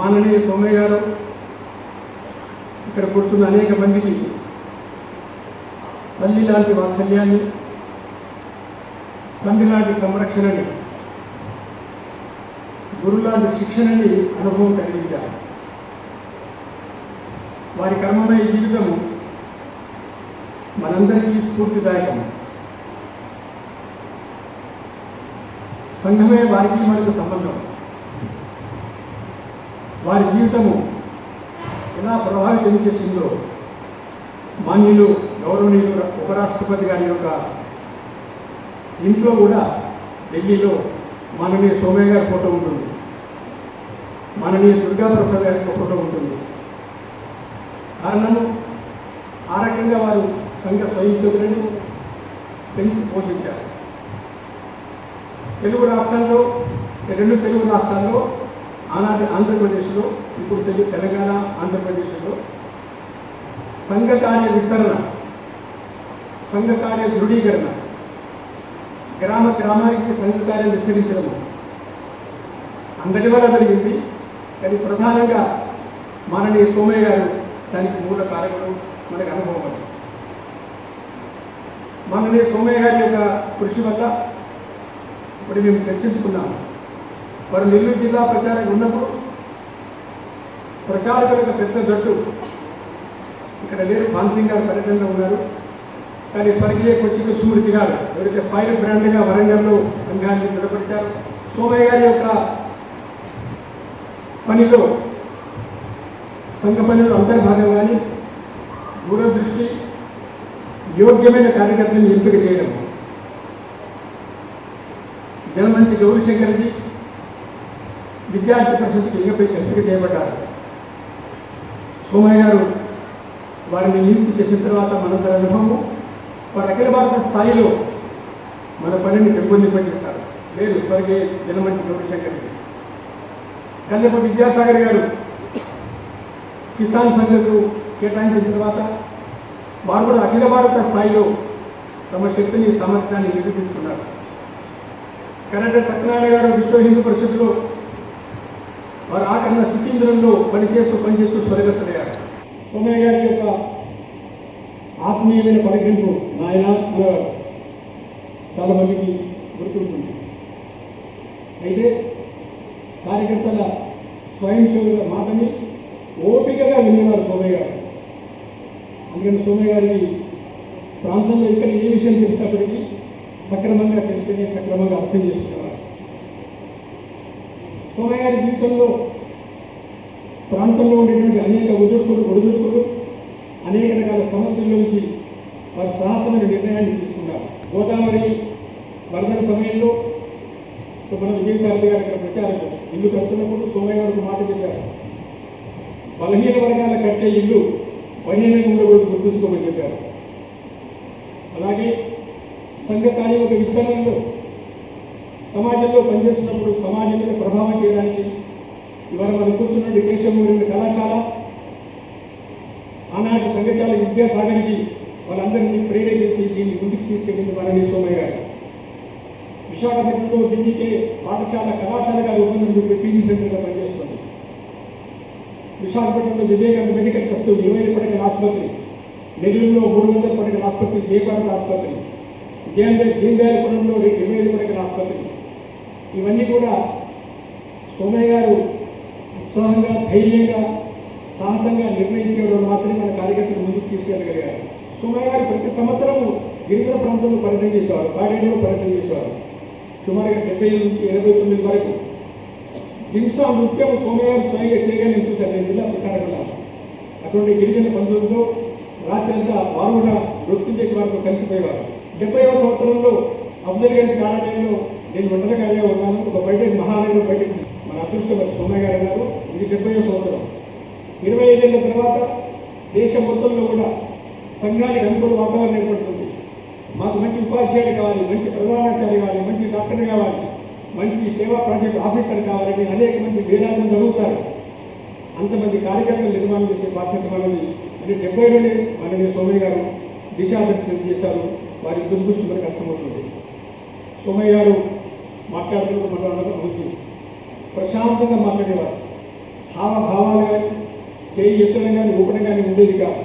మాననీయ సోమయ్య గారు ఇక్కడ కూర్చున్న అనేక మందికి తల్లి లాంటి వాత్సల్యాన్ని, తండ్రి లాంటి సంరక్షణని, గురులాంటి శిక్షణని అనుభవం కలిగించారు. వారి కర్మమయ జీవితము మనందరికీ స్ఫూర్తిదాయకం. సంఘమే వారికి మనకు సంబంధం. వారి జీవితము ఎలా ప్రభావితం చేసిందో మాన్యులు గౌరవనీయులు ఉపరాష్ట్రపతి గారి యొక్క ఇంట్లో కూడా ఢిల్లీలో మాననీయ సోమయ్య గారి ఫోటో ఉంటుంది, మాననీయ దుర్గాప్రసాద్ గారి ఫోటో ఉంటుంది. కారణము ఆ రకంగా వారు సంఘ స్వయంసేవకులను పెంచి పోషించారు. తెలుగు రాష్ట్రాల్లో, రెండు తెలుగు రాష్ట్రాల్లో, ఆనాటి ఆంధ్రప్రదేశ్లో, ఇప్పుడు తెలంగాణ ఆంధ్రప్రదేశ్లో సంఘ కార్య విస్తరణ, సంఘ కార్య దృఢీకరణ, గ్రామ గ్రామానికి సంఘ కార్యం విస్తరించడము అందరి వల్ల జరిగింది. కానీ ప్రధానంగా మాననీయ సోమయ్య గారు దానికి మూల కారకులు. మనకు అనుభవం మాననీయ సోమయ్య గారి యొక్క కృషి వల్ల ఇప్పుడు మేము చర్చించుకున్నాము. వారు నెల్లూరు జిల్లా ప్రచారం ఉన్నప్పుడు ప్రచారకులకు పెద్ద జట్టు ఇక్కడ లేరు. భాన్సింగ్ గారు పర్యటనలో ఉన్నారు. కానీ స్వర్గీయ కొచ్చి కృష్ణమూర్తి గారు ఎవరైతే ఫైర్ బ్రాండ్గా వరంగల్లో సంఘాన్ని నిలబెట్టారు. సోమయ్య గారి యొక్క పనిలో, సంఘ పనిలో అంతర్భాగంగానే దూరదృష్టి, యోగ్యమైన కార్యకర్తలను ఎంపిక చేయడం. జనమంచి గౌరీశంకర్జీ విద్యార్థి పరిషత్కి ఎంపిక చేయబడ్డారు. సోమయ్య గారు వారిని నియుక్తి చేసిన తర్వాత మనందరి అనుభవము వారు అఖిల భారత స్థాయిలో మన పనిని పెంపొందింపజేస్తారు. లేదు స్వర్గీయ జనమంచి గౌరీశంకర్జీ. కల్లెపు విద్యాసాగర్ గారు కిసాన్ సంఘకు కేటాయించిన తర్వాత వారు కూడా అఖిల భారత స్థాయిలో తమ శక్తిని, సామర్థ్యాన్ని నిరూపించుకున్నారు. కన్నడ సత్యనారాయణ గారు విశ్వ హిందూ పరిషత్తులో వారు ఆకరణ శిక్షించడంలో పనిచేస్తూ స్వర్గస్థులయ్యారు. సోమయ్య గారి యొక్క ఆత్మీయమైన పరిగణింపు నాయన చాలా మందికి గుర్తుంటుంది. అయితే కార్యకర్తల స్వయం సేవల మాటని ఓపికగా వినేవారు సోమయ్య గారు. అందుకని సోమయ్య గారి ప్రాంతంలో ఇక్కడ ఏ విషయం తెలిసినప్పటికీ సక్రమంగా తెలిస్తేనే సక్రమంగా అర్థం చేసుకునేవారు. సోమయ్య గారి జీవితంలో ప్రాంతంలో ఉండేటువంటి అనేక ఒడిదుడుకులు, అనేక రకాల సమస్యల నుంచి వారు సాహసమైన నిర్ణయాన్ని తీసుకున్నారు. గోదావరి వరదల సమయంలో మన విజయసారథి గారి ఇక్కడ ప్రచారం ఇల్లు కడుతున్నప్పుడు సోమయ్య గారికి మాట చెప్పారు, బలహీన వర్గాల కట్టే ఇల్లు బలహీనంగా ఉండకూడదు, గుర్తుంచుకోమని చెప్పారు. అలాగే సంఘ కార్య ఒక విస్తరణలో సమాజంలో పనిచేస్తున్నప్పుడు సమాజం మీద ప్రభావం చేయడానికి ఇవాళ మనం కూర్చున్న కేశవమూరి కళాశాల ఆనాటి సంఘచాల విద్యాసాగర్కి వాళ్ళందరినీ ప్రేరేపించి దీన్ని ముందుకు తీసుకెళ్ళింది మాననీయ సోమయ్య గారు. విశాఖపట్నంలో ఢిల్లీకే పాఠశాల కళాశాలగా రూపొందించి పీజీ సెంటర్గా పనిచేస్తుంది. విశాఖపట్నంలో వివేకానంద మెడికల్ ట్రస్ట్ 20 పడకల ఆసుపత్రి, నెల్లూరులో 300 పడకల ఆసుపత్రి, జయపాలక ఆసుపత్రి, దీనదయాళపురంలో 25 పడకల ఆసుపత్రి, ఇవన్నీ కూడా సోమయ్య గారు ఉత్సాహంగా, ధైర్యంగా, సాహసంగా నిర్ణయించడం మాత్రమే మన కార్యకర్తలు ముందుకు తీసుకెళ్ళగలిగారు. సోమయ్య గారు ప్రతి సంవత్సరము గిరిజన ప్రాంతంలో పర్యటన చేసేవారు, పాడేరులో పర్యటన చేసేవారు. సుమారుగా 70 నుంచి 89 వరకు హింసా నృత్యం సోమయ్య గారు స్వయంగా చేయగానే చూశారు. నేను జిల్లా ప్రకారంగా అటువంటి గిరిజన బంధువులతో రాత్రి అంతా వారు కూడా నృత్యం చేసే వారితో కలిసిపోయేవారు. 70వ సంవత్సరంలో అఫ్జల్ గంజ్ కార్యాలయంలో నేను ఒంటరిగా ఉన్నాను. ఒక బయట మహానగరం బయటకు మన అదృష్టం సోమయ్య గారు అన్నారు. ఇది 70వ సంవత్సరం. 25 ఏళ్ల తర్వాత దేశం మొత్తంలో కూడా సంఘానికి అనుకూల వాతావరణం ఏర్పడుతుంది. మాకు మంచి ఉపాధ్యాయులు కావాలి, మంచి ప్రధానాచార్య కావాలి, మంచి డాక్టర్ కావాలి, మంచి సేవా ప్రాజెక్ట్ ఆఫీసర్ కావాలని అనేక మంది వేలాది జరుగుతారు. అంతమంది కార్యకర్తలు నిర్మాణం చేసే బాధ్యత మనది. అంటే 70లోనే మనని సోమయ్య గారు దిశాదర్శనం చేశారు. వారి దుర్దృష్టి మనకు అర్థమవుతుంది. సోమయ్య గారు మాట్లాడుతున్న మన మంచి ప్రశాంతంగా మాట్లాడేవారు. హావభావాలు కానీ చేయి ఎత్తడం కానీ ఊపడం కానీ ఉండేది కాదు.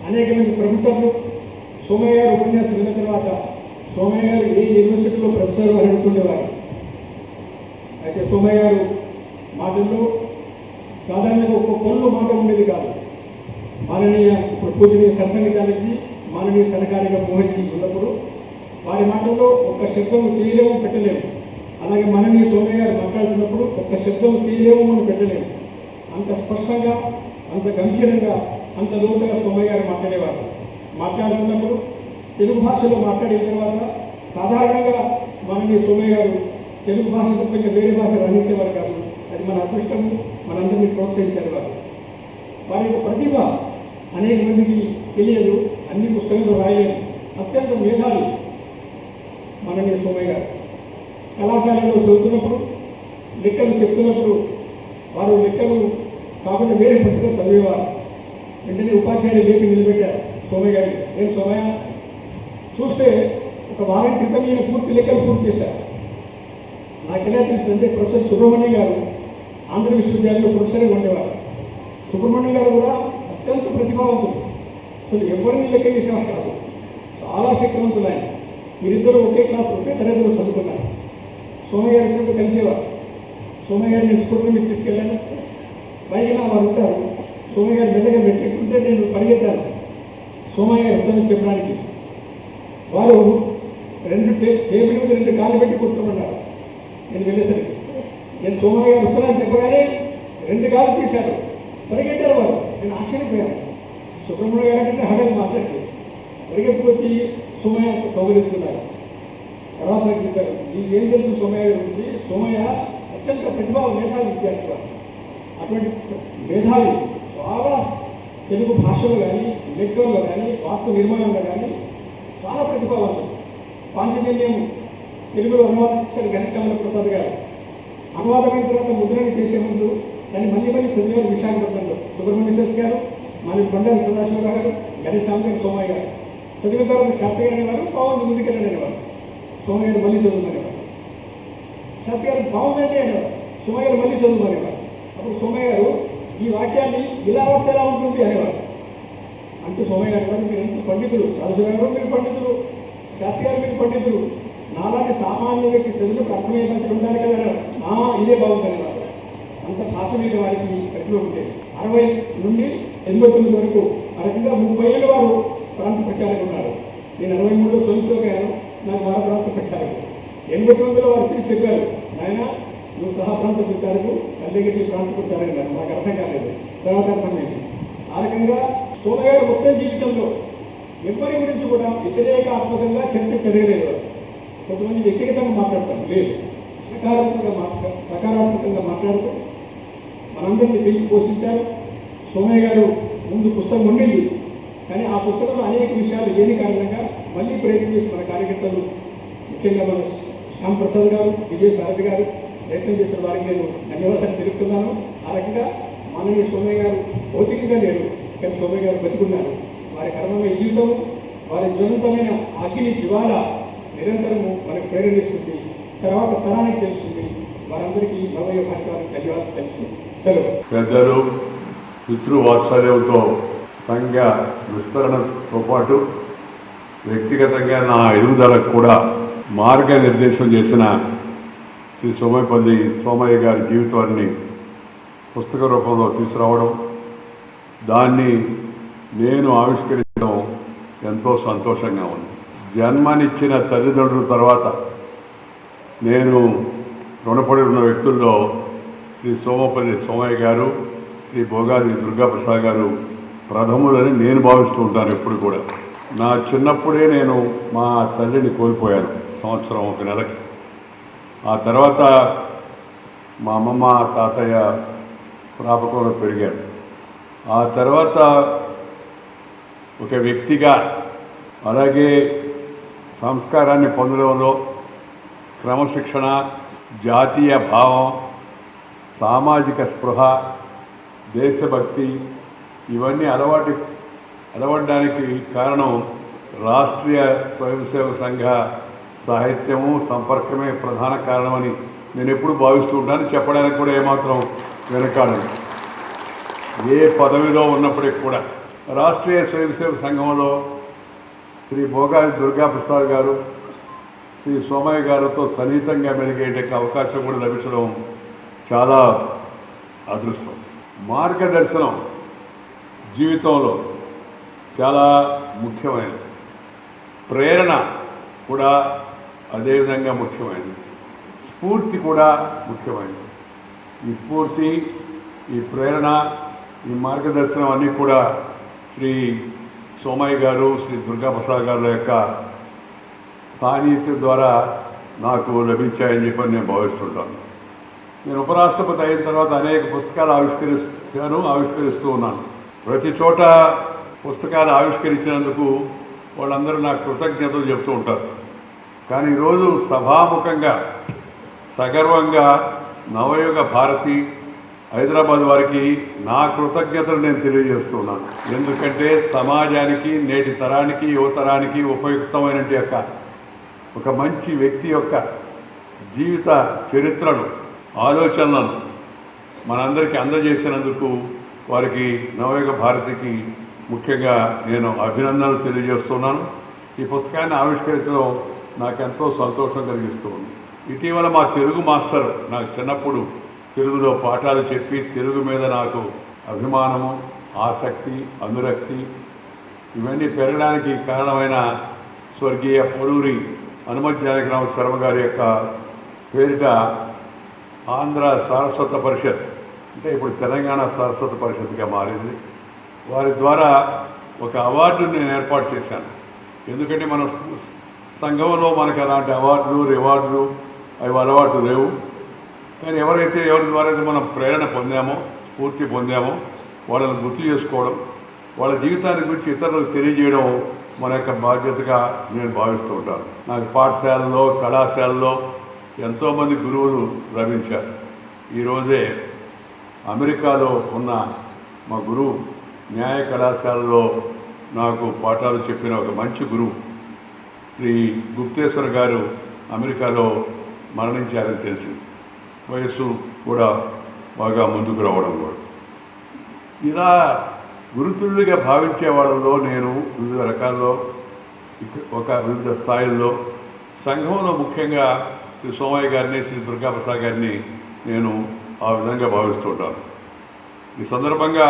అనేక మంది ప్రొఫెసర్లు సోమయ్య గారు ఉపన్యాసం విన్న తర్వాత సోమయ్య గారు ఏ యూనివర్సిటీలో ప్రొఫెసర్ అని అనుకునేవారు. అయితే సోమయ్య గారు మాటల్లో సాధారణంగా ఒక్క పనులు మాట ఉండేది కాదు. మాననీయ ఇప్పుడు పూజనీయ సత్సంగానికి మాననీయ సరకారిగా మోహన్జీ ఉన్నప్పుడు వారి మాటల్లో ఒక్క శబ్దం తీయలేము పెట్టలేము. అలాగే మాననీయ సోమయ్య గారు మాట్లాడుతున్నప్పుడు ఒక్క శబ్దం తీయలేము మనం పెట్టలేము. అంత స్పష్టంగా, అంత గంభీరంగా, అంత లోతుగా సోమయ్య గారు మాట్లాడేవారు. మాట్లాడుతున్నప్పుడు తెలుగు భాషలో మాట్లాడిన తర్వాత సాధారణంగా మాననీయ సోమయ్య గారు తెలుగు భాష తప్ప వేరే భాష వర్ణించేవారు కాదు. అది మన అదృష్టము, మనందరినీ ప్రోత్సహించారు వారు. వారి యొక్క ప్రతిభ అనేక మందికి తెలియదు, అన్ని పుస్తకాలు రాయలేదు. అత్యంత మేధావి మాననీయ సోమయ్య గారు. కళాశాలలో చదువుతున్నప్పుడు లెక్కలు చెప్తున్నప్పుడు వారు లెక్కలు కాకుండా వేరే పుస్తకం చదివేవారు. వెంటనే ఉపాధ్యాయులు లేపి నిలబెట్టారు సోమయ్య గారిని. నేను సోమయ్య చూస్తే ఒక వారం క్రితం ఈయన పూర్తి లెక్కలు పూర్తి చేశారు. నాకెలా తెలుస్తుంటే ప్రొఫెసర్ సుబ్రహ్మణ్యం గారు ఆంధ్ర విశ్వవిద్యాలయంలో ప్రొఫెసర్గా ఉండేవారు. సుబ్రహ్మణ్యం గారు కూడా అత్యంత ప్రతిభావంతులు. అసలు ఎవరిని లెక్క చేసేవారు కాదు, చాలా శక్తివంతులు ఆయన. మీరిద్దరూ ఒకే క్లాస్ ఒకే తరగతిలో చదువుకున్నారు. సోమయ్య గారి ఇద్దరు కలిసేవారు. సోమయ్య గారిని స్కూల్లో మీకు తీసుకెళ్ళాను. పైగా వారు ఉంటారు. సోమయ్య గారు మెల్లగా మెట్లెక్కుంటే నేను పరిగెత్తాను సోమయ్య గారు ఉత్తరం చెప్పడానికి. వారు టేబుల్ మీద 2 కాళ్ళు పెట్టి కూర్చోమన్నారు. నేను వెళ్ళేసరికి నేను సోమయ్య గారు ఉత్తరాన్ని చెప్పగానే 2 కాళ్ళు తీశారు, పరిగెట్టారు వారు. నేను ఆశ్చర్యపోయాను. సుబ్రహ్మణ్య గారు అంటే హడలు మాట్లాడి పరిగెత్తుకొచ్చి సోమయ్య కౌగులిస్తున్నారు. తర్వాత చెప్పారు, నీకేం తెలుసు సోమయ్య గారి గురించి? సోమయ్య అత్యంత ప్రతిభా మేధావి విద్యార్థి వారు. అటువంటి మేధావి చాలా తెలుగు భాషలో కానీ, లెక్కల్లో కానీ, వాస్తు నిర్మాణంలో కానీ చాలా ప్రతిభావంతులు. పాంచజన్యం తెలుగులో అనువాదించారు ఘనశ్యామల ప్రసాద్ గారు. అనువాదమైన తర్వాత ముద్రణ చేసే ముందు దాన్ని మళ్ళీ చదివారు విశాఖపట్నంలో సుబ్రహ్మణ్య శాస్త్రి గారు, మళ్ళీ బండారి సదాశివ గారు, ఘనశ్యామ గారు, సోమయ్య గారు. చదివిన తర్వాత శాస్త్రి గారు అనేవారు, బాగుంది ముందుకెళ్ళండి అనేవారు. సోమయ్య గారు మళ్ళీ చదువుమనేవారు. శాస్త్రి గారు బాగుందండి అనేవారు. సోమయ్య గారు మళ్ళీ చదువుమనేవారు. అప్పుడు సోమయ్య గారు ఈ వాక్యాన్ని ఇలా వస్తే ఎలా ఉంటుంది అనేవారు. అంటూ సోమయ్య గారు మీరు ఎంత పండితులు, సదాశివ గారు మీరు పండితులు, శాస్త్రి గారు మీరు పండితులు, నాలాంటి సామాన్య వ్యక్తి చదువుకు అర్థమయ్యే మంచి ఉండాలి కదా, ఇదే బాగుందనేవారు. అంత భాష మీద వారికి ప్రతిభ ఉండేది. 60 నుండి 89 వరకు ఆ రకంగా 30 ఏళ్ళు వారు ప్రాంత ప్రచారంగా ఉన్నారు. నేను 63లో చదువుకోగాను, నాకు వారు ప్రాంత ప్రచారం. 89లో వారు తిరిగి చెప్పారు, ఆయన నువ్వు సహా ప్రాంత ప్రచారకు తల్లిగట్టి ప్రాంత ప్రచారం కాదు, నాకు అర్థం కాలేదు. తర్వాత అర్థమైంది. ఆ రకంగా సోమయ్య గారు మొత్తం జీవితంలో ఎవరి గురించి కూడా వ్యతిరేకాత్మకంగా చర్చ జరగలేదు. కొంతమంది వ్యక్తిగతంగా మాట్లాడతారు, లేదు సకారాత్మకంగా మాట్లాడుతూ మనందరినీ పెంచి పోషించారు. సోమయ్య గారు ముందు పుస్తకం ఉండింది, కానీ ఆ పుస్తకంలో అనేక విషయాలు లేని కారణంగా మళ్ళీ ప్రయత్నం చేసి మన కార్యకర్తలు, ముఖ్యంగా మన శ్యామ్ ప్రసాద్ గారు, విజయసారథి గారు ప్రయత్నం చేసిన వారికి నేను ధన్యవాదాలు తెలుపుతున్నాను. ఆ రకంగా మాననీయ సోమయ్య గారు భౌతికంగా లేరు, కానీ సోమయ్య గారు బతుకున్నారు. వారి కర్మమైన జీవితం, వారి జ్వలంతమైన అగ్ని జ్వాల నిరంతరము మనకు ప్రేరేపిస్తుంది, తర్వాత తరానికి తెలుస్తుంది. వారందరికీ నవయ భాషలకు ధన్యవాదాలు తెలుస్తుంది. పెద్దలు పితృవాత్సల్యంతో సంఘ విస్తరణతో పాటు వ్యక్తిగతంగా నా ఎదుగుదలకు కూడా మార్గనిర్దేశం చేసిన శ్రీ సోమయపల్లి సోమయ్య గారి జీవితాన్ని పుస్తక రూపంలో తీసుకురావడం, దాన్ని నేను ఆవిష్కరించడం ఎంతో సంతోషంగా ఉంది. జన్మనిచ్చిన తల్లిదండ్రుల తర్వాత నేను రుణపడి ఉన్న వ్యక్తుల్లో శ్రీ సోమపల్లి సోమయ్య గారు, శ్రీ భోగాది దుర్గాప్రసాద్ గారు ప్రథములని నేను భావిస్తూ ఉంటాను ఎప్పుడు కూడా. నా చిన్నప్పుడే నేను మా తల్లిని కోల్పోయాను, సంవత్సరం 1 నెలకి. ఆ తర్వాత మా అమ్మమ్మ తాతయ్య ప్రాపకంలో పెరిగారు. ఆ తర్వాత ఒక వ్యక్తిగా, అలాగే సంస్కారాన్ని పొందడంలో క్రమశిక్షణ, జాతీయ భావం, సామాజిక స్పృహ, దేశభక్తి ఇవన్నీ అలవడడానికి కారణం రాష్ట్రీయ స్వయం సేవక సంఘ సాహిత్యము, సంపర్కమే ప్రధాన కారణమని నేను ఎప్పుడు భావిస్తూ ఉంటాను. చెప్పడానికి కూడా ఏమాత్రం వెనకాడను. ఏ పదవిలో ఉన్నప్పటికీ కూడా రాష్ట్రీయ స్వయం సేవక సంఘంలో శ్రీ భోగాది దుర్గాప్రసాద్ గారు, శ్రీ సోమయ్య గారితో సన్నిహితంగా మెలిగేట అవకాశం కూడా లభించడం చాలా అదృష్టం. మార్గదర్శనం జీవితంలో చాలా ముఖ్యమైనది. ప్రేరణ కూడా అదేవిధంగా ముఖ్యమైనది. స్ఫూర్తి కూడా ముఖ్యమైనది. ఈ స్ఫూర్తి, ఈ ప్రేరణ, ఈ మార్గదర్శనం అన్నీ కూడా శ్రీ సోమయ్య గారు, శ్రీ దుర్గాప్రసాద్ గారి యొక్క సాన్నిధ్యం ద్వారా నాకు లభించాయని చెప్పని నేను భావిస్తుంటాను. నేను ఉపరాష్ట్రపతి అయిన తర్వాత అనేక పుస్తకాలు ఆవిష్కరిస్తూ ఉన్నాను. ప్రతి చోట పుస్తకాలు ఆవిష్కరించినందుకు వాళ్ళందరూ నాకు కృతజ్ఞతలు చెప్తూ ఉంటారు. కానీ ఈరోజు సభాముఖంగా సగర్వంగా నవయుగ భారతి హైదరాబాద్ వారికి నా కృతజ్ఞతలు నేను తెలియజేస్తున్నాను. ఎందుకంటే సమాజానికి, నేటి తరానికి, యువతరానికి ఉపయుక్తమైన ఒక మంచి వ్యక్తి యొక్క జీవిత చరిత్రను, ఆలోచనలను మనందరికీ అందజేసినందుకు వారికి, నవయుగ భారతికి ముఖ్యంగా నేను అభినందనలు తెలియజేస్తున్నాను. ఈ పుస్తకాన్ని ఆవిష్కరించడం నాకెంతో సంతోషం కలిగిస్తూ ఉంది. ఇటీవల మా తెలుగు మాస్టర్ నాకు చిన్నప్పుడు తెలుగులో పాఠాలు చెప్పి తెలుగు మీద నాకు అభిమానము, ఆసక్తి, అనురక్తి ఇవన్నీ పెరగడానికి కారణమైన స్వర్గీయ పొడూరి హనుమజ్ఞానగ్రామ శర్మ గారి యొక్క పేరిట ఆంధ్ర సారస్వత పరిషత్, అంటే ఇప్పుడు తెలంగాణ సారస్వత పరిషత్గా మారింది. వారి ద్వారా ఒక అవార్డును నేను ఏర్పాటు చేశాను. ఎందుకంటే మన సంఘంలో మనకు అలాంటి అవార్డులు, రివార్డులు అవి అలవాటు లేవు. కానీ ఎవరి ద్వారా అయితే మనం ప్రేరణ పొందామో, స్ఫూర్తి పొందామో వాళ్ళని గుర్తు చేసుకోవడం, వాళ్ళ జీవితాన్ని గురించి ఇతరులకు తెలియజేయడం మన యొక్క బాధ్యతగా నేను భావిస్తూ ఉంటాను. నాకు పాఠశాలలో, కళాశాలలో ఎంతోమంది గురువులు లభించారు. ఈరోజే అమెరికాలో ఉన్న మా గురువు న్యాయ కళాశాలలో నాకు పాఠాలు చెప్పిన ఒక మంచి గురువు శ్రీ గుప్తేశ్వర్ గారు అమెరికాలో మరణించారని తెలిసింది. వయస్సు కూడా బాగా ముందుకు రావడం కూడా. ఇలా గురుతులుగా భావించే వాళ్ళలో నేను వివిధ రకాల్లో వివిధ స్థాయిల్లో సంఘంలో ముఖ్యంగా శ్రీ సోమయ్య గారిని, శ్రీ దుర్గాప్రసాద్ గారిని నేను ఆ విధంగా భావిస్తుంటాను. ఈ సందర్భంగా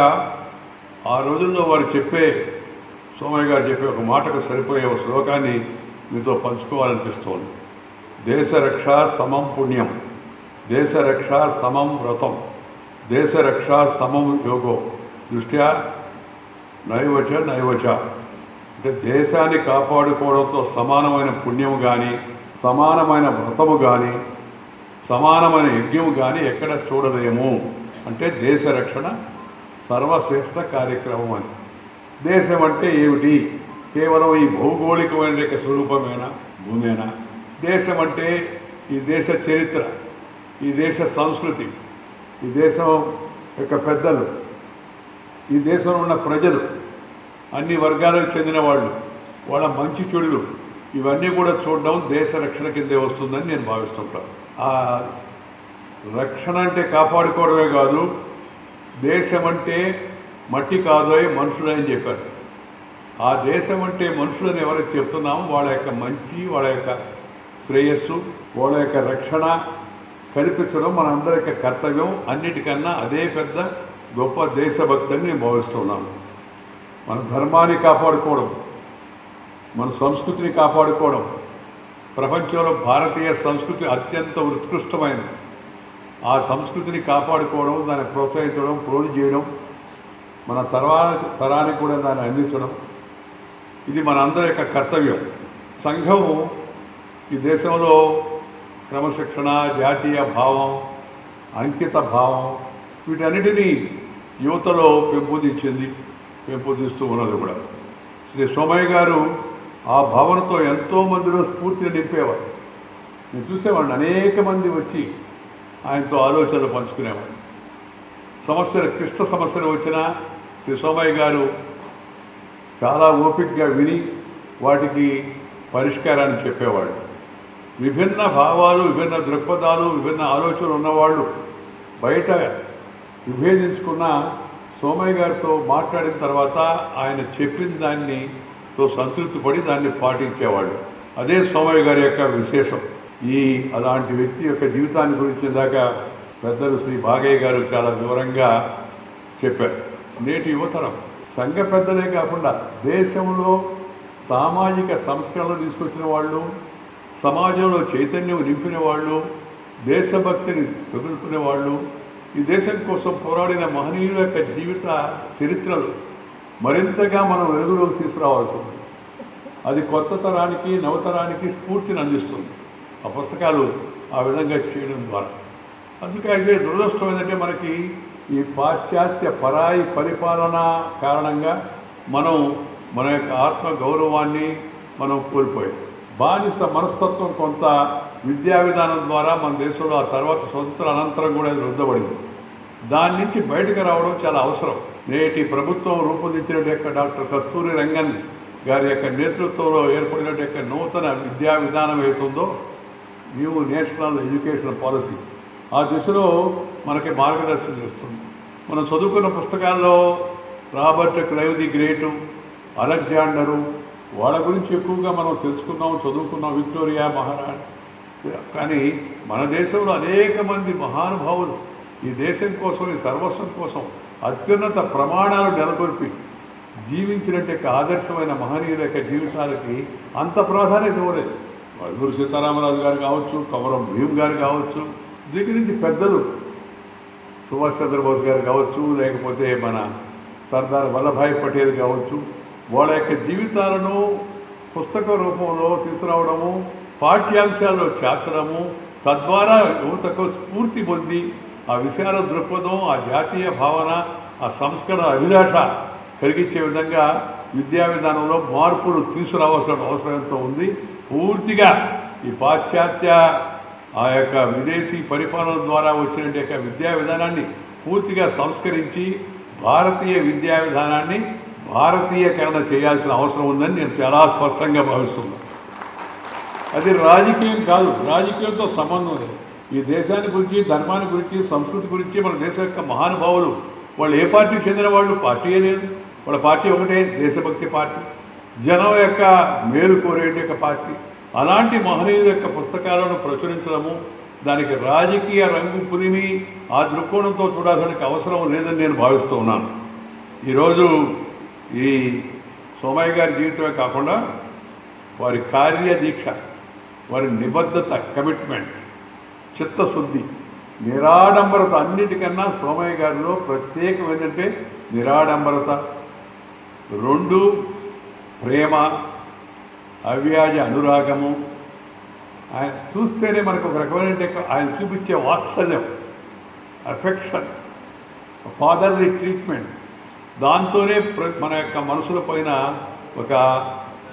ఆ రోజుల్లో వారు సోమయ్య గారు చెప్పే ఒక మాటకు సరిపోయే ఒక శ్లోకాన్ని మీతో పంచుకోవాలనిపిస్తోంది. దేశ రక్ష సమం పుణ్యం, దేశ రక్ష సమం వ్రతం, దేశ రక్ష సమం యోగో దృష్ట్యా నైవచ. అంటే దేశాన్ని కాపాడుకోవడంతో సమానమైన పుణ్యము కానీ, సమానమైన వ్రతము కానీ, సమానమైన యజ్ఞము కానీ ఎక్కడ చూడలేము. అంటే దేశ రక్షణ సర్వశ్రేష్ఠ కార్యక్రమం అని. దేశం అంటే ఏమిటి? కేవలం ఈ భౌగోళికమైన యొక్క స్వరూపమేనా, భూమేనా? దేశం అంటే ఈ దేశ చరిత్ర, ఈ దేశ సంస్కృతి, ఈ దేశం యొక్క పెద్దలు, ఈ దేశంలో ఉన్న ప్రజలు, అన్ని వర్గాలకు చెందిన వాళ్ళు, వాళ్ళ మంచి చెడులు ఇవన్నీ కూడా చూడడం దేశ రక్షణ కిందే వస్తుందని నేను భావిస్తుంటాను. ఆ రక్షణ అంటే కాపాడుకోవడమే కాదు, దేశం అంటే మట్టి కాదోయ్ మనుషులని చెప్పారు. ఆ దేశం అంటే మనుషులని ఎవరికి చెప్తున్నామో వాళ్ళ యొక్క మంచి, వాళ్ళ యొక్క శ్రేయస్సు, వాళ్ళ యొక్క రక్షణ కల్పించడం మనందరి యొక్క కర్తవ్యం. అన్నిటికన్నా అదే పెద్ద గొప్ప దేశభక్తిని నేను భావిస్తున్నాను. మన ధర్మాన్ని కాపాడుకోవడం, మన సంస్కృతిని కాపాడుకోవడం, ప్రపంచంలో భారతీయ సంస్కృతి అత్యంత ఉత్కృష్టమైనది. ఆ సంస్కృతిని కాపాడుకోవడం, దాన్ని ప్రోత్సహించడం, ప్రోధి చేయడం, మన తరానికి కూడా దాన్ని అందించడం, ఇది మనందరి యొక్క కర్తవ్యం. సంఘము ఈ దేశంలో క్రమశిక్షణ, జాతీయ భావం, అంకిత భావం వీటన్నిటినీ యువతలో పెంపొందిస్తూ ఉన్నది కూడా. శ్రీ సోమయ్య గారు ఆ భావనతో ఎంతోమందిలో స్ఫూర్తిని నింపేవారు. నేను చూసేవాడిని, అనేక మంది వచ్చి ఆయనతో ఆలోచనలు పంచుకునేవాడు. క్లిష్ట సమస్యలు వచ్చినా శ్రీ సోమయ్య గారు చాలా ఓపికగా విని వాటికి పరిష్కారాన్ని చెప్పేవాడు. విభిన్న భావాలు, విభిన్న దృక్పథాలు, విభిన్న ఆలోచనలు ఉన్నవాళ్ళు బయట విభేదించుకున్న సోమయ్య గారితో మాట్లాడిన తర్వాత ఆయన చెప్పిన దానితో సంతృప్తి పడి దాన్ని పాటించేవాళ్ళు. అదే సోమయ్య గారి యొక్క విశేషం. అలాంటి వ్యక్తి యొక్క జీవితాన్ని గురించి దాకా పెద్దలు శ్రీ భాగయ్య గారు చాలా వివరంగా చెప్పారు. నేటి యువతరం సంఘ పెద్దలే కాకుండా దేశంలో సామాజిక సంస్కరణలు తీసుకొచ్చిన వాళ్ళు, సమాజంలో చైతన్యం నింపిన వాళ్ళు, దేశభక్తిని పెరుగుతున్న వాళ్ళు, ఈ దేశం కోసం పోరాడిన మహనీయుల యొక్క జీవిత చరిత్రలు మరింతగా మనం వెలుగులోకి తీసుకురావాల్సి ఉంది. అది కొత్త తరానికి, నవతరానికి స్ఫూర్తిని అందిస్తుంది ఆ పుస్తకాలు ఆ విధంగా చేయడం ద్వారా. అందుకే అయితే దురదృష్టం ఏంటంటే మనకి ఈ పాశ్చాత్య పరాయి పరిపాలన కారణంగా మన యొక్క ఆత్మ గౌరవాన్ని మనం కోల్పోయాం. బానిస మనస్తత్వం కొంత విద్యా విధానం ద్వారా మన దేశంలో ఆ తర్వాత స్వతంత్ర అనంతరం కూడా రుద్దబడింది. దాని నుంచి బయటకు రావడం చాలా అవసరం. నేటి ప్రభుత్వం రూపొందించిన డాక్టర్ కస్తూరి రంగన్ గారి యొక్క నేతృత్వంలో ఏర్పడిన నూతన విద్యా విధానం ఏతుందో న్యూ నేషనల్ ఎడ్యుకేషన్ పాలసీ, ఆ దిశలో మనకి మార్గదర్శనం చేస్తుంది. మనం చదువుకున్న పుస్తకాల్లో Robert Clive the great, Alexander, వాళ్ళ గురించి ఎక్కువగా మనం తెలుసుకున్నాం, చదువుకున్నాం, విక్టోరియా మహారాణి. కానీ మన దేశంలో అనేక మంది మహానుభావులు ఈ దేశం కోసం, ఈ సర్వస్వం కోసం అత్యున్నత ప్రమాణాలు నెలకొల్పి జీవించినట్టు ఆదర్శమైన మహనీయుల యొక్క జీవితాలకి అంత ప్రాధాన్యత ఇవ్వలేదు. వల్లూరు సీతారామరాజు గారు కావచ్చు, కొమరం భీం గారు కావచ్చు, దగ్గర నుంచి పెద్దలు సుభాష్ చంద్రబోస్ గారు కావచ్చు, లేకపోతే మన సర్దార్ వల్లభాయ్ పటేల్ కావచ్చు, వాళ్ళ యొక్క జీవితాలను పుస్తక రూపంలో తీసుకురావడము, పాఠ్యాంశాల్లో చేర్చడము, తద్వారా యువతకు స్ఫూర్తి పొంది ఆ విశాల దృక్పథం, ఆ జాతీయ భావన, ఆ సంస్కరణ అభిలాష కలిగించే విధంగా విద్యా విధానంలో మార్పులు తీసుకురావాల్సిన అవసరం ఎంతో ఉంది. పూర్తిగా ఈ పాశ్చాత్య ఆ యొక్క విదేశీ పరిపాలన ద్వారా వచ్చిన విద్యా విధానాన్ని పూర్తిగా సంస్కరించి భారతీయ విద్యా విధానాన్ని భారతీయకరణ చేయాల్సిన అవసరం ఉందని నేను చాలా స్పష్టంగా భావిస్తున్నాను. అది రాజకీయం కాదు, రాజకీయంతో సంబంధం లేదు. ఈ దేశాన్ని గురించి, ధర్మాన్ని గురించి, సంస్కృతి గురించి మన దేశం యొక్క మహానుభావులు వాళ్ళు ఏ పార్టీకి చెందిన వాళ్ళు, పార్టీయే లేదు. వాళ్ళ పార్టీ ఒకటే, దేశభక్తి పార్టీ, జనం యొక్క మేలు కోరేటి యొక్క పార్టీ. అలాంటి మహనీయుల యొక్క పుస్తకాలను ప్రచురించడము, దానికి రాజకీయ రంగు పురిమి ఆ దృక్కోణంతో చూడాల్సిన అవసరం లేదని నేను భావిస్తూ ఉన్నాను. ఈరోజు ఈ సోమయ్య గారి జీవితమే కాకుండా వారి కార్యదీక్ష, వారి నిబద్ధత, కమిట్మెంట్, చిత్తశుద్ధి, నిరాడంబరత, అన్నిటికన్నా సోమయ్య గారిలో ప్రత్యేకం ఏంటంటే నిరాడంబరత, రెండు ప్రేమ, అవ్యాజ అనురాగము. ఆయన చూస్తేనే మనకు ఒక రకమైన ఆయన చూపించే వాత్సల్యం, అఫెక్షన్, ఫాదర్లీ ట్రీట్మెంట్, దాంతోనే మన యొక్క మనసుల పైన ఒక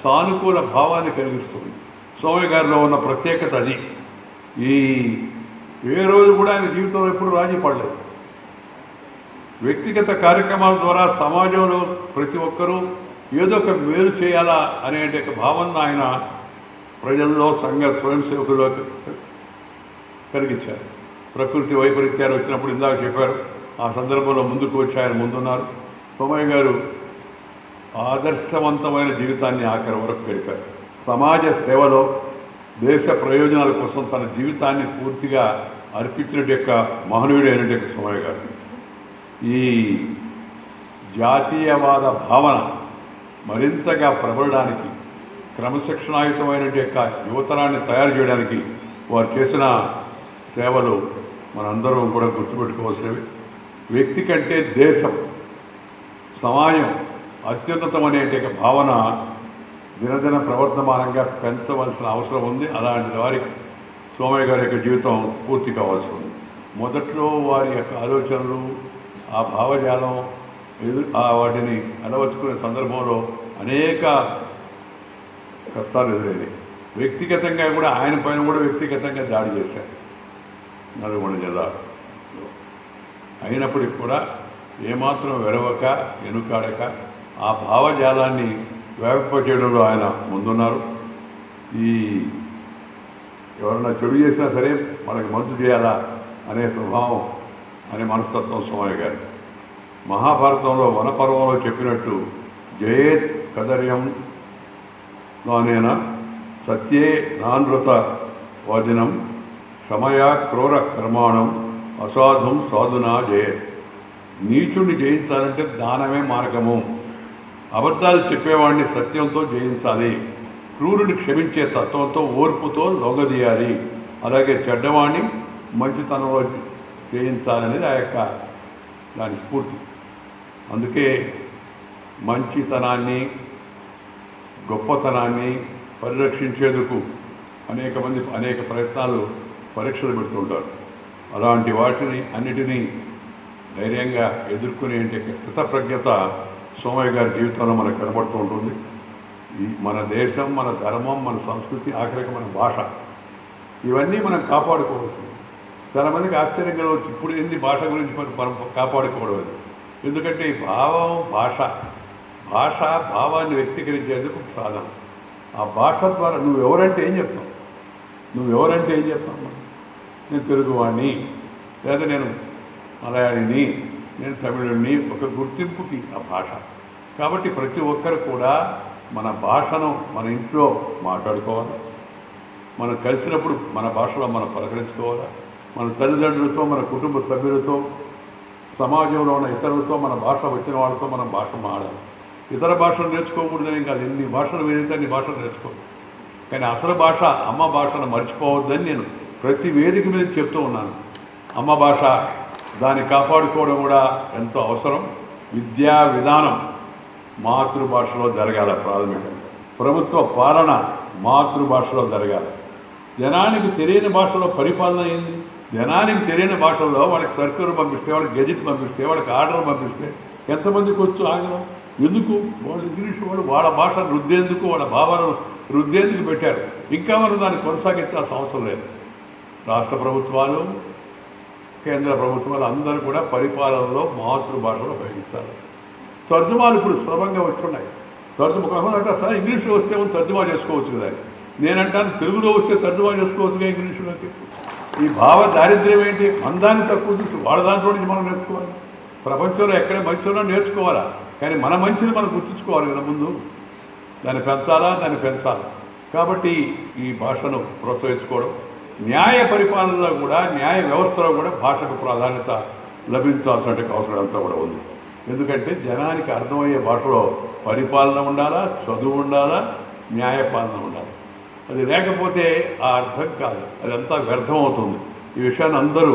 సానుకూల భావాన్ని కలిగిస్తుంది. సోమయ్య గారిలో ఉన్న ప్రత్యేకత అది. ఏ రోజు కూడా ఆయన జీవితంలో ఎప్పుడు రాజీ పడలేదు. వ్యక్తిగత కార్యక్రమాల ద్వారా సమాజంలో ప్రతి ఒక్కరూ ఏదో ఒక మేలు చేయాలా అనే భావన ఆయన ప్రజల్లో, సంఘ స్వయం సేవకుల్లో కలిగించారు. ప్రకృతి వైపరీత్యాలు వచ్చినప్పుడు ఇందాక చెప్పారు, ఆ సందర్భంలో ముందుకు వచ్చి ఆయన ముందున్నారు. సోమయ్య గారు ఆదర్శవంతమైన జీవితాన్ని ఆఖరి వరకు గడిపారు. సమాజ సేవలో, దేశ ప్రయోజనాల కోసం తన జీవితాన్ని పూర్తిగా అర్పించిన మహనీయుడైన సోమయ్య గారు. ఈ జాతీయవాద భావన మరింతగా ప్రబలడానికి, క్రమశిక్షణాయుతమైన యువతరాన్ని తయారు చేయడానికి వారు చేసిన సేవలు మనందరం కూడా గుర్తుపెట్టుకోవాల్సినవి. వ్యక్తి కంటే దేశం, సమాజం అత్యున్నతమనే భావన దినదిన ప్రవర్తమానంగా పెంచవలసిన అవసరం ఉంది. అలాంటి వారికి సోమయ్య గారి యొక్క జీవితం పూర్తి కావాల్సి ఉంది. మొదట్లో వారి యొక్క ఆలోచనలు, ఆ భావజాలం వాటిని అలవర్చుకునే సందర్భంలో అనేక కష్టాలు ఎదురైనాయి. వ్యక్తిగతంగా కూడా ఆయన పైన కూడా వ్యక్తిగతంగా దాడి చేశారు నల్గొండ జిల్లాలో. అయినప్పటికీ కూడా ఏమాత్రం వెరవక, వెనుకాడక ఆ భావజాలాన్ని వ్యాపింపచేయడంలో ఆయన ముందున్నారు. ఎవరన్నా చెడు చేసినా సరే మనకి మంచి చేయాలా అనే స్వభావం అనే మనస్తత్వం సోమయ్య గారు. మహాభారతంలో వనపర్వంలో చెప్పినట్టు జయేత్ కదర్యం నానేన సత్యే నానృత వాదినం క్షమయా క్రూర కర్మాణం అసాధుం సాధునా జయేత్. నీచుడిని జయించాలంటే దానమే మార్గము. అబద్ధాలు చెప్పేవాడిని సత్యంతో జయించాలి. క్రూరుని క్షమించే తత్వంతో ఓర్పుతో లొంగదీయాలి. అలాగే చెడ్డవాణ్ణి మంచితనంలో జయించాలనేది ఆ యొక్క దాని స్ఫూర్తి. అందుకే మంచితనాన్ని గొప్పతనాన్ని పరిరక్షించేందుకు అనేక ప్రయత్నాలు పరీక్షలు పెడుతుంటారు. అలాంటి వాటిని అన్నిటినీ ధైర్యంగా ఎదుర్కొనే స్థితప్రజ్ఞత సోమయ్య గారి జీవితంలో మనకు కనబడుతూ ఉంటుంది. మన దేశం, మన ధర్మం, మన సంస్కృతి, ఆఖరికి మన భాష, ఇవన్నీ మనం కాపాడుకోవాల్సింది. చాలామందికి ఆశ్చర్యంగా వచ్చి ఇప్పుడు ఎన్ని భాష గురించి మనం కాపాడుకోవడం అది. ఎందుకంటే ఈ భాష భావాన్ని వ్యక్తీకరించేందుకు ఒక సాధనం. ఆ భాష ద్వారా నువ్వెవరంటే ఏం చెప్తావు? నేను తెలుగువాణ్ణి, లేదా నేను మలయాళిని, నేను తమిళుడిని, ఒక గుర్తింపుకి ఆ భాష. కాబట్టి ప్రతి ఒక్కరు కూడా మన భాషను మన ఇంట్లో మాట్లాడుకోవాలి. మనం కలిసినప్పుడు మన భాషలో మనం పలకరించుకోవాలి. మన తల్లిదండ్రులతో, మన కుటుంబ సభ్యులతో, సమాజంలో ఉన్న ఇతరులతో, మన భాష వచ్చిన వాళ్ళతో మనం భాష మాడాలి. ఇతర భాషలు నేర్చుకోకూడదని కాదు, ఎన్ని భాషలు వినితే అన్ని భాషలు నేర్చుకోవాలి. కానీ అసలు భాష అమ్మ భాషను మర్చిపోవద్దని నేను ప్రతి వేదిక మీద చెప్తూ ఉన్నాను. అమ్మ భాష దాన్ని కాపాడుకోవడం కూడా ఎంతో అవసరం. విద్యా విధానం మాతృభాషలో జరగాలి. ప్రాథమికంగా ప్రభుత్వ పాలన మాతృభాషలో జరగాలి. జనానికి తెలియని భాషలో పరిపాలన అయింది. జనానికి తెలియని భాషల్లో వాళ్ళకి సర్క్యులర్ పంపిస్తే, వాళ్ళకి గెజిట్ పంపిస్తే, వాళ్ళకి ఆర్డర్ పంపిస్తే ఎంతమందికి వచ్చు ఆగడం? ఎందుకు? వాళ్ళు ఇంగ్లీష్ వాళ్ళ భాషను రుద్దేందుకు, వాళ్ళ భావాలను రుద్దేందుకు పెట్టారు. ఇంకా మనం దాన్ని కొనసాగించాల్సిన అవసరం లేదు. రాష్ట్ర ప్రభుత్వాలు, కేంద్ర ప్రభుత్వాలు అందరూ కూడా పరిపాలనలో మాతృభాషలో ఉపయోగించాలి. తర్జుమాలు ఇప్పుడు సులభంగా వచ్చున్నాయి. కొంతమంది సార్ ఇంగ్లీష్లో వస్తే తర్జుమా చేసుకోవచ్చు కదా. నేనంటాను తెలుగులో వస్తే తర్జుమా చేసుకోవచ్చుగా ఇంగ్లీషులోకి. ఈ భావ దారిద్ర్యం ఏంటి? మందాన్ని తక్కువ చూసి వాళ్ళ దాంట్లో నుంచి మనం నేర్చుకోవాలి. ప్రపంచంలో ఎక్కడ మంచిలో నేర్చుకోవాలా, కానీ మన మంచిని మనం గుర్తుంచుకోవాలి కదా ముందు. దాన్ని పెంచాలి. కాబట్టి ఈ భాషను ప్రోత్సహించుకోవడం, న్యాయ పరిపాలనలో కూడా, న్యాయ వ్యవస్థలో కూడా భాషకు ప్రాధాన్యత లభించాల్సిన అవసరం అంతా కూడా ఉంది. ఎందుకంటే జనానికి అర్థమయ్యే భాషలో పరిపాలన ఉండాలా, చదువు ఉండాలా, న్యాయపాలన ఉండాలి. అది లేకపోతే ఆ అర్థం కాదు, అదంతా వ్యర్థం అవుతుంది. ఈ విషయాన్ని అందరూ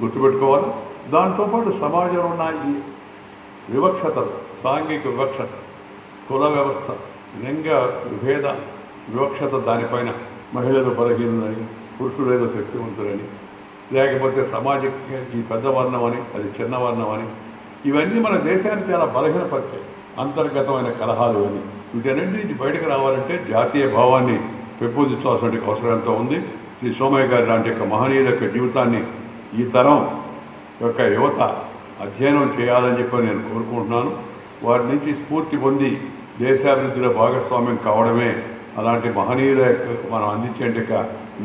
గుర్తుపెట్టుకోవాలి. దాంతోపాటు సమాజంలో ఉన్న ఈ వివక్షతలు, సాంఘిక వివక్షత, కుల వ్యవస్థ, లింగ విభేద వివక్షత, దానిపైన మహిళలు బలహీనులని, పురుషులు ఏదో శక్తివంతులని, లేకపోతే సమాజంగా ఈ పెద్ద వర్ణం అని, అది చిన్న వర్ణం అని, ఇవన్నీ మన దేశాన్ని చాలా బలహీనపరిచాయి. అంతర్గతమైన కలహాలు అని, వీటన్నింటి నుంచి బయటకు రావాలంటే జాతీయ భావాన్ని పెంపొందించాల్సిన అవసరం ఎంతో ఉంది. శ్రీ సోమయ్య గారి లాంటి యొక్క మహనీయుల యొక్క జీవితాన్ని ఈ తరం యొక్క యువత అధ్యయనం చేయాలని చెప్పి నేను కోరుకుంటున్నాను. వారి నుంచి స్ఫూర్తి పొంది దేశాభివృద్ధిలో భాగస్వామ్యం కావడమే అలాంటి మహనీయుల మనం అందించే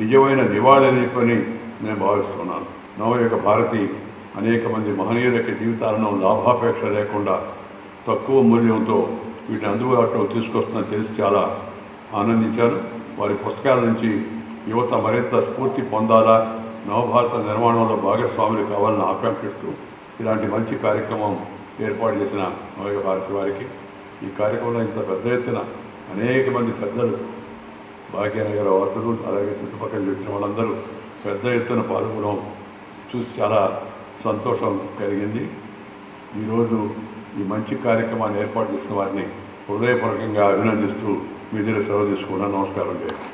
నిజమైన నివాళి అని చెప్పని నేను భావిస్తున్నాను. నవయుగ భారతి అనేక మంది మహనీయుల యొక్క జీవితాలను లాభాపేక్ష లేకుండా తక్కువ మూల్యంతో వీటిని అందుబాటులో తీసుకొస్తుందని తెలిసి చాలా ఆనందించాను. వారి పుస్తకాల నుంచి యువత మరింత స్ఫూర్తి పొందాలా, నవభారత నిర్మాణంలో భాగస్వాములు కావాలని ఆకాంక్షిస్తూ ఇలాంటి మంచి కార్యక్రమం ఏర్పాటు చేసిన నవయుగ భారతి వారికి, ఈ కార్యక్రమంలో ఇంత పెద్ద ఎత్తున అనేక మంది పెద్దలు, భాగ్యనగర వాసులు, అలాగే చుట్టుపక్కల వచ్చిన వాళ్ళందరూ పెద్ద ఎత్తున పాల్గొనడం చూసి చాలా సంతోషం కలిగింది. ఈరోజు ఈ మంచి కార్యక్రమాన్ని ఏర్పాటు చేసిన వారిని హృదయపూర్వకంగా అభినందిస్తూ మీ దగ్గర సెలవు తీసుకున్నాను. నమస్కారం చేయండి.